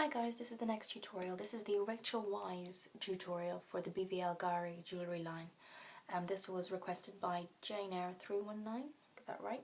Hi guys, this is the next tutorial. This is the Rachel Weisz tutorial for the BVLGARI jewellery line. This was requested by Jane319, get that right.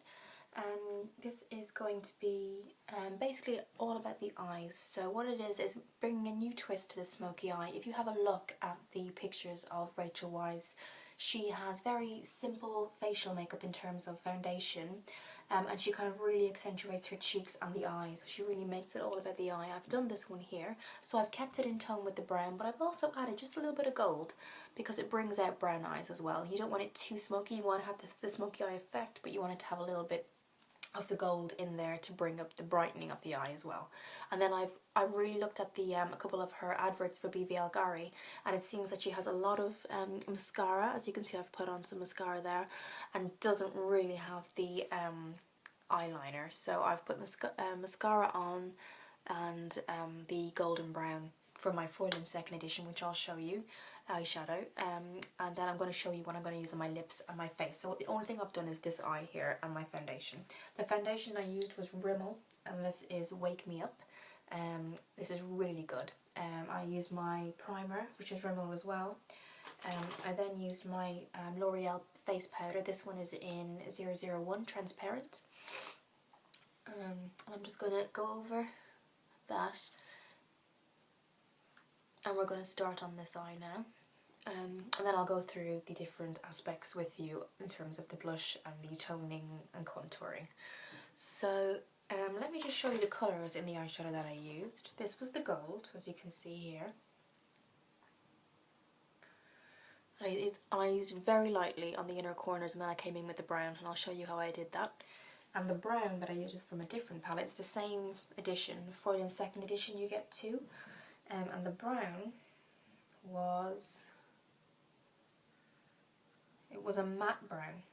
This is going to be basically all about the eyes. So what it is bringing a new twist to the smoky eye. If you have a look at the pictures of Rachel Weisz, she has very simple facial makeup in terms of foundation. And she kind of really accentuates her cheeks and the eyes. So she really makes it all about the eye. I've done this one here, so I've kept it in tone with the brown, but I've also added just a little bit of gold because it brings out brown eyes as well. You don't want it too smoky, you want to have the smoky eye effect, but you want it to have a little bit of the gold in there to bring up the brightening of the eye as well. And then I've really looked at the a couple of her adverts for BVLGARI, and it seems that she has a lot of mascara. As you can see, I've put on some mascara there, and doesn't really have the eyeliner. So I've put mascara on and the golden brown for my foil in second edition, which I'll show you, eyeshadow, and then I'm going to show you what I'm going to use on my lips and my face. So the only thing I've done is this eye here and my foundation. The foundation I used was Rimmel, and this is Wake Me Up. This is really good. I used my primer, which is Rimmel as well. I then used my L'Oreal face powder. This one is in 001 transparent. And I'm just going to go over that. And we're going to start on this eye now, and then I'll go through the different aspects with you in terms of the blush and the toning and contouring. So let me just show you the colours in the eyeshadow that I used. This was the gold, as you can see here. I used it very lightly on the inner corners, and then I came in with the brown, and I'll show you how I did that. And the brown that I used is from a different palette. It's the same edition, foil in second edition, you get two. And the brown was, it was a matte brown,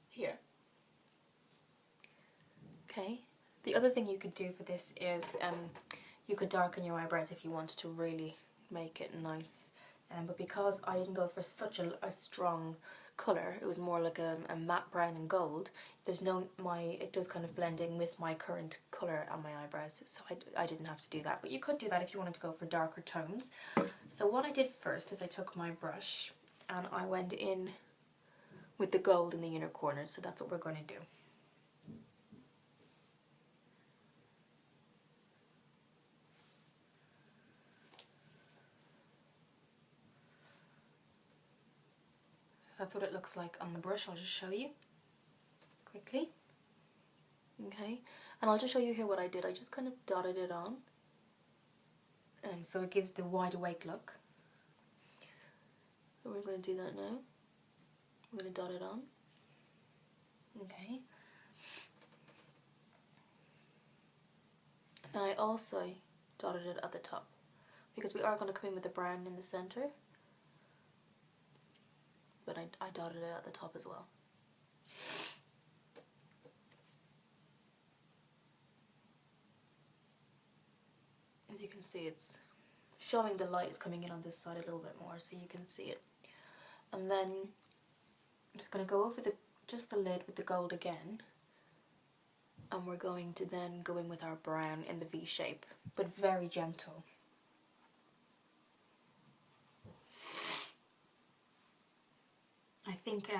here. Okay, the other thing you could do for this is you could darken your eyebrows if you wanted to really make it nice. But because I didn't go for such a strong colour, it was more like a matte brown and gold, it does kind of blend in with my current colour on my eyebrows, so I didn't have to do that. But you could do that if you wanted to go for darker tones. So what I did first is I took my brush and I went in with the gold in the inner corners, so that's what we're going to do. That's what it looks like on the brush. I'll just show you quickly. Okay, and I'll just show you here what I did. I just kind of dotted it on, so it gives the wide awake look. So we're going to do that now. We're going to dot it on. Okay. Then I also dotted it at the top, because we are going to come in with the brown in the centre. But I dotted it at the top as well. As you can see, it's showing the light is coming in on this side a little bit more, so you can see it. And then I'm just going to go over just the lid with the gold again, and we're going to then go in with our brown in the V shape, but very gentle. I think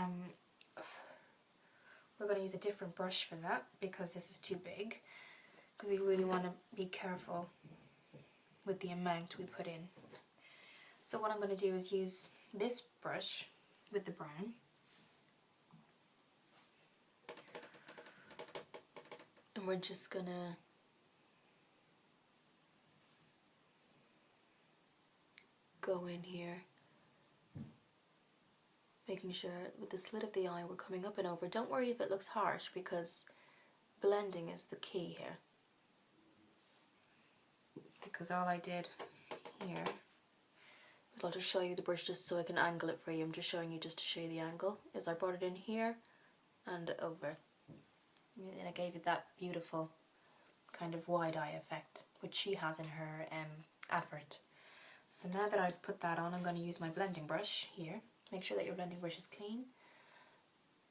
we're going to use a different brush for that, because this is too big, because we really want to be careful with the amount we put in. So what I'm going to do is use this brush with the brown, and we're just going to go in here, making sure with the slit of the eye we're coming up and over. Don't worry if it looks harsh, because blending is the key here. Because all I did here is, I'll just show you the brush just so I can angle it for you. I'm just showing you just to show you the angle. Is I brought it in here and over. And I gave it that beautiful kind of wide eye effect, which she has in her advert. So now that I've put that on, I'm going to use my blending brush here. Make sure that your blending brush is clean,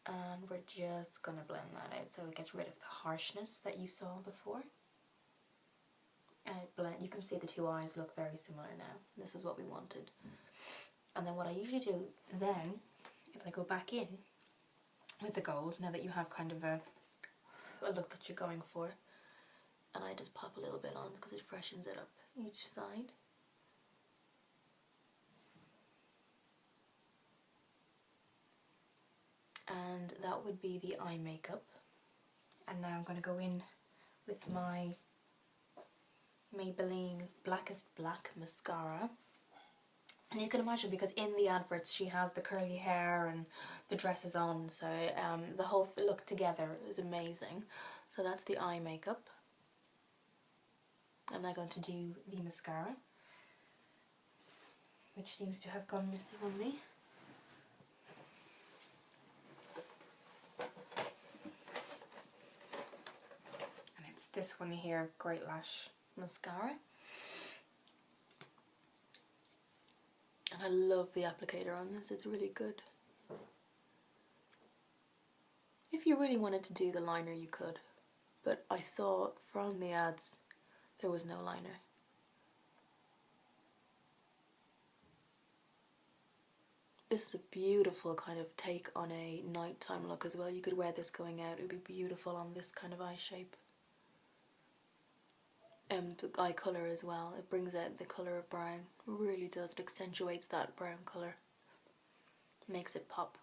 and we're just going to blend that out so it gets rid of the harshness that you saw before. and it blend. You can see the two eyes look very similar now. This is what we wanted. And then what I usually do then is I go back in with the gold, now that you have kind of a look that you're going for, and I just pop a little bit on because it freshens it up each side. And that would be the eye makeup. And now I'm going to go in with my Maybelline Blackest Black Mascara. And you can imagine, because in the adverts she has the curly hair and the dress is on, so the whole look together is amazing. So that's the eye makeup. I'm now going to do the mascara, which seems to have gone missing on me. And it's this one here, Great Lash Mascara. And I love the applicator on this, it's really good. If you really wanted to do the liner you could, but I saw from the ads there was no liner. This is a beautiful kind of take on a nighttime look as well. You could wear this going out, it would be beautiful on this kind of eye shape. The eye colour as well, it brings out the colour of brown, it really does, it accentuates that brown colour, makes it pop.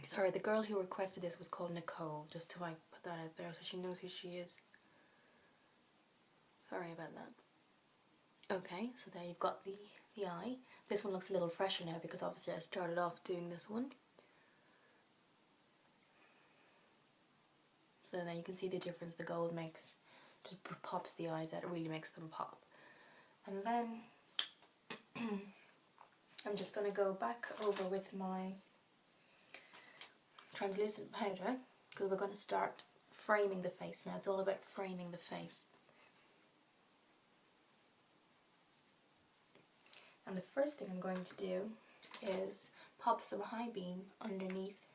Sorry, the girl who requested this was called Nicole, just to like put that out there so she knows who she is. Sorry about that. Okay, so there you've got the eye. This one looks a little fresher now because obviously I started off doing this one. So then you can see the difference the gold makes. Just pops the eyes out, it really makes them pop. And then I'm just going to go back over with my translucent powder because we're going to start framing the face now. It's all about framing the face. And the first thing I'm going to do is pop some high beam underneath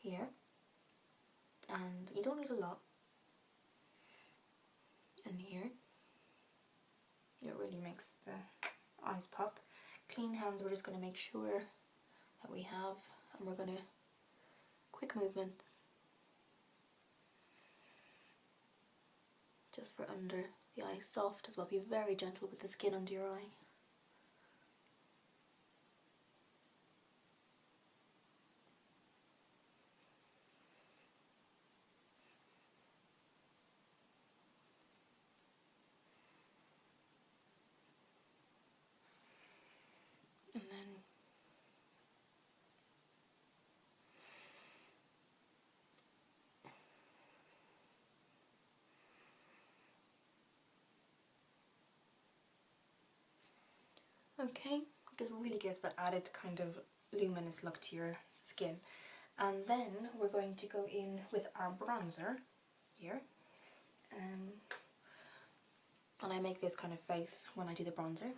here, and you don't need a lot, and here. It really makes the eyes pop. Clean hands, we're just going to make sure that we have, and we're going to quick movement just for under the eye, soft as well. Be very gentle with the skin under your eye. And then okay, because it really gives that added kind of luminous look to your skin. And then we're going to go in with our bronzer here. And I make this kind of face when I do the bronzer.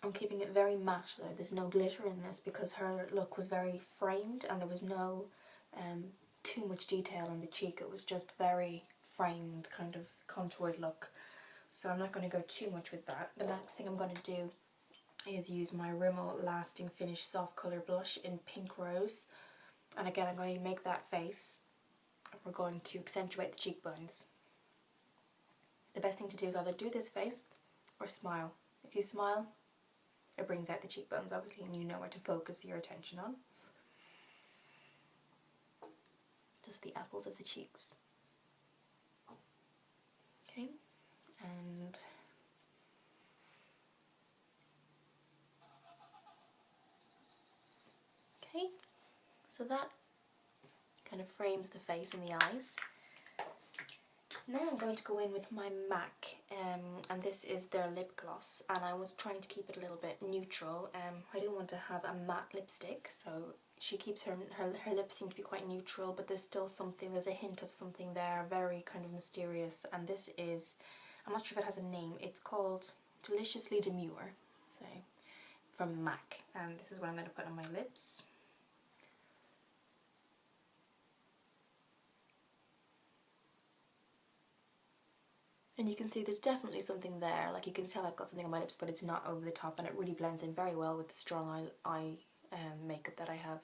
I'm keeping it very matte though, there's no glitter in this because her look was very framed and there was no too much detail in the cheek. It was just very framed, kind of contoured look. So I'm not going to go too much with that. The next thing I'm going to do is use my Rimmel Lasting Finish Soft Colour Blush in Pink Rose. And again, I'm going to make that face. We're going to accentuate the cheekbones. The best thing to do is either do this face or smile. If you smile, it brings out the cheekbones obviously, and you know where to focus your attention on. Just the apples of the cheeks. Okay, and okay, so that kind of frames the face and the eyes. Now I'm going to go in with my MAC, and this is their lip gloss, and I was trying to keep it a little bit neutral. I didn't want to have a matte lipstick, so she keeps her lips seem to be quite neutral, but there's still something, there's a hint of something there, very kind of mysterious. And this is, I'm not sure if it has a name, it's called Deliciously Demure, so from MAC, and this is what I'm going to put on my lips. And you can see there's definitely something there, like you can tell I've got something on my lips, but it's not over the top, and it really blends in very well with the strong eye makeup that I have,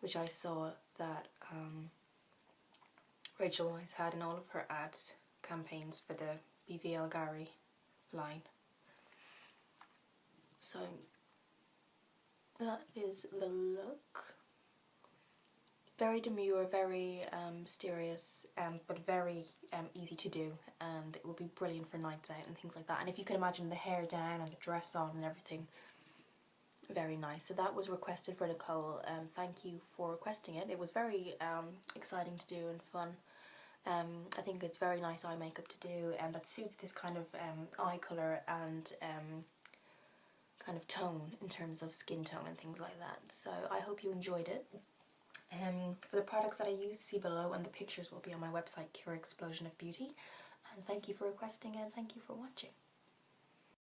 which I saw that Rachel Weisz had in all of her ads campaigns for the BVLGARI line. So that is the look. Very demure, very mysterious, but very easy to do, and it will be brilliant for nights out and things like that. And if you can imagine the hair down and the dress on and everything, very nice. So that was requested for Nicole. Thank you for requesting it. It was very exciting to do and fun. I think it's very nice eye makeup to do, and that suits this kind of eye colour and kind of tone in terms of skin tone and things like that. So I hope you enjoyed it. For the products that I use, see below, and the pictures will be on my website, Cure Explosion of Beauty. And thank you for requesting, and thank you for watching.